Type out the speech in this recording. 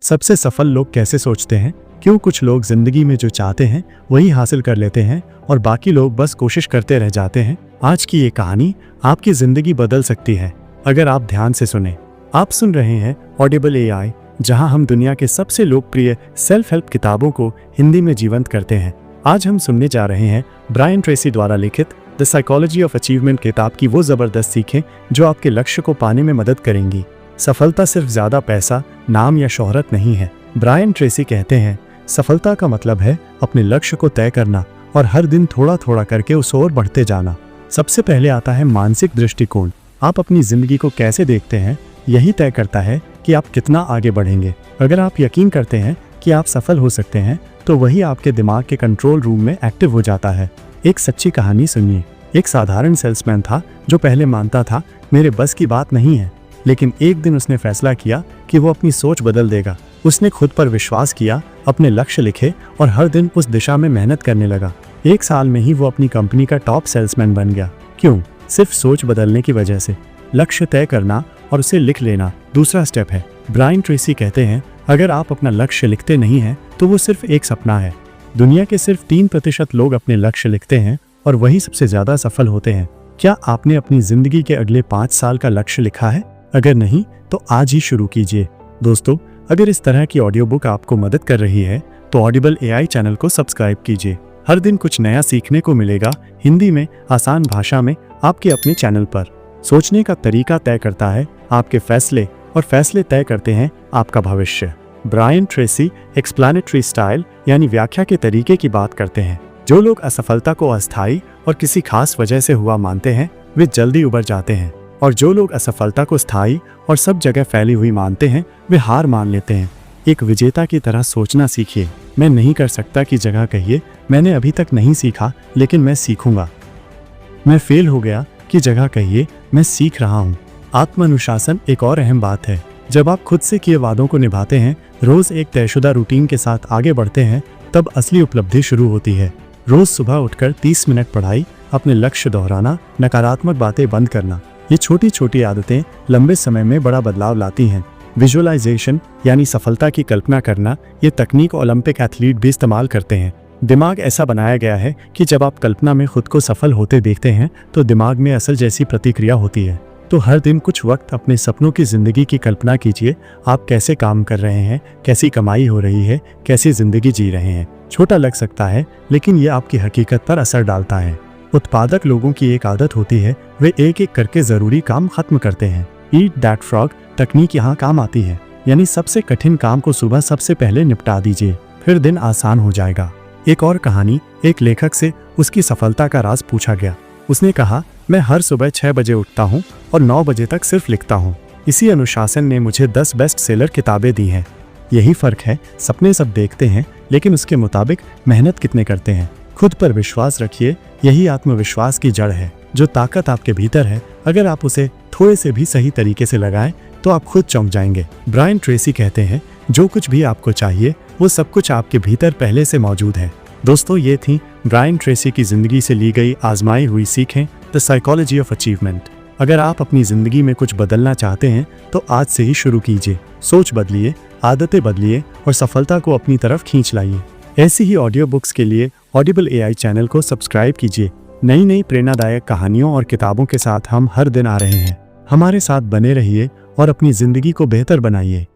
सबसे सफल लोग कैसे सोचते हैं? क्यों कुछ लोग जिंदगी में जो चाहते हैं वही हासिल कर लेते हैं और बाकी लोग बस कोशिश करते रह जाते हैं? आज की ये कहानी आपकी जिंदगी बदल सकती है अगर आप ध्यान से सुने। आप सुन रहे हैं ऑडिबल AI, जहां हम दुनिया के सबसे लोकप्रिय सेल्फ हेल्प किताबों को हिंदी में जीवंत करते हैं। आज हम सुनने जा रहे हैं ब्रायन ट्रेसी द्वारा लिखित द साइकोलॉजी ऑफ अचीवमेंट किताब की वो जबरदस्त सीखें जो आपके लक्ष्य को पाने में मदद करेंगी। सफलता सिर्फ ज्यादा पैसा, नाम या शोहरत नहीं है। ब्रायन ट्रेसी कहते हैं, सफलता का मतलब है अपने लक्ष्य को तय करना और हर दिन थोड़ा थोड़ा करके उस ओर बढ़ते जाना। सबसे पहले आता है मानसिक दृष्टिकोण। आप अपनी जिंदगी को कैसे देखते हैं, यही तय करता है कि आप कितना आगे बढ़ेंगे। अगर आप यकीन करते हैं कि आप सफल हो सकते हैं, तो वही आपके दिमाग के कंट्रोल रूम में एक्टिव हो जाता है। एक सच्ची कहानी सुनिए। एक साधारण सेल्समैन था जो पहले मानता था मेरे बस की बात नहीं है, लेकिन एक दिन उसने फैसला किया कि वो अपनी सोच बदल देगा। उसने खुद पर विश्वास किया, अपने लक्ष्य लिखे और हर दिन उस दिशा में मेहनत करने लगा। एक साल में ही वो अपनी कंपनी का टॉप सेल्समैन बन गया। क्यों? सिर्फ सोच बदलने की वजह से। लक्ष्य तय करना और उसे लिख लेना दूसरा स्टेप है। ब्रायन ट्रेसी कहते हैं, अगर आप अपना लक्ष्य लिखते नहीं हैं तो वो सिर्फ एक सपना है। दुनिया के सिर्फ 3% लोग अपने लक्ष्य लिखते हैं और वही सबसे ज्यादा सफल होते हैं। क्या आपने अपनी जिंदगी के अगले 5 साल का लक्ष्य लिखा है? अगर नहीं तो आज ही शुरू कीजिए। दोस्तों, अगर इस तरह की ऑडियो बुक आपको मदद कर रही है तो ऑडिबल AI चैनल को सब्सक्राइब कीजिए। हर दिन कुछ नया सीखने को मिलेगा, हिंदी में, आसान भाषा में, आपके अपने चैनल पर। सोचने का तरीका तय करता है आपके फैसले और फैसले तय करते हैं आपका भविष्य। ब्रायन ट्रेसी एक्सप्लेनेटरी स्टाइल यानी व्याख्या के तरीके की बात करते हैं। जो लोग असफलता को अस्थायी और किसी खास वजह से हुआ मानते हैं वे जल्दी उबर जाते हैं, और जो लोग असफलता को स्थायी और सब जगह फैली हुई मानते हैं वे हार मान लेते हैं। एक विजेता की तरह सोचना सीखिए। मैं नहीं कर सकता की जगह कहिए, मैंने अभी तक नहीं सीखा लेकिन मैं सीखूंगा। मैं फेल हो गया की जगह कहिए, मैं सीख रहा हूँ। आत्मानुशासन एक और अहम बात है। जब आप खुद से किए वादों को निभाते हैं, रोज एक तयशुदा रूटीन के साथ आगे बढ़ते हैं, तब असली उपलब्धि शुरू होती है। रोज सुबह उठकर 30 मिनट पढ़ाई, अपने लक्ष्य दोहराना, नकारात्मक बातें बंद करना, ये छोटी छोटी आदतें लंबे समय में बड़ा बदलाव लाती हैं। विजुअलाइजेशन यानी सफलता की कल्पना करना, ये तकनीक ओलंपिक एथलीट भी इस्तेमाल करते हैं। दिमाग ऐसा बनाया गया है कि जब आप कल्पना में खुद को सफल होते देखते हैं तो दिमाग में असल जैसी प्रतिक्रिया होती है। तो हर दिन कुछ वक्त अपने सपनों की जिंदगी की कल्पना कीजिए। आप कैसे काम कर रहे हैं, कैसी कमाई हो रही है, कैसी जिंदगी जी रहे हैं। छोटा लग सकता है लेकिन ये आपकी हकीकत पर असर डालता है। उत्पादक लोगों की एक आदत होती है, वे एक एक करके जरूरी काम खत्म करते हैं। ईट दैट फ्रॉग तकनीक यहाँ काम आती है, यानी सबसे कठिन काम को सुबह सबसे पहले निपटा दीजिए, फिर दिन आसान हो जाएगा। एक और कहानी। एक लेखक से उसकी सफलता का राज पूछा गया। उसने कहा, मैं हर सुबह 6 बजे उठता हूँ और 9 बजे तक सिर्फ लिखता हूँ। इसी अनुशासन ने मुझे 10 बेस्ट सेलर किताबें दी हैं। यही फर्क है, सपने सब देखते हैं लेकिन उसके मुताबिक मेहनत कितने करते हैं। खुद पर विश्वास रखिए, यही आत्मविश्वास की जड़ है। जो ताकत आपके भीतर है, अगर आप उसे थोड़े से भी सही तरीके से लगाएं तो आप खुद चौंक जाएंगे। ब्रायन ट्रेसी कहते हैं, जो कुछ भी आपको चाहिए वो सब कुछ आपके भीतर पहले से मौजूद है। दोस्तों, ये थी ब्रायन ट्रेसी की जिंदगी से ली गई आजमाई हुई सीखें, द साइकोलॉजी ऑफ अचीवमेंट। अगर आप अपनी जिंदगी में कुछ बदलना चाहते हैं तो आज से ही शुरू कीजिए। सोच बदलिए, आदतें बदलिए और सफलता को अपनी तरफ खींच लाइए। ऐसी ही ऑडियो बुक्स के लिए ऑडिबल AI चैनल को सब्सक्राइब कीजिए। नई नई प्रेरणादायक कहानियों और किताबों के साथ हम हर दिन आ रहे हैं। हमारे साथ बने रहिए और अपनी जिंदगी को बेहतर बनाइए।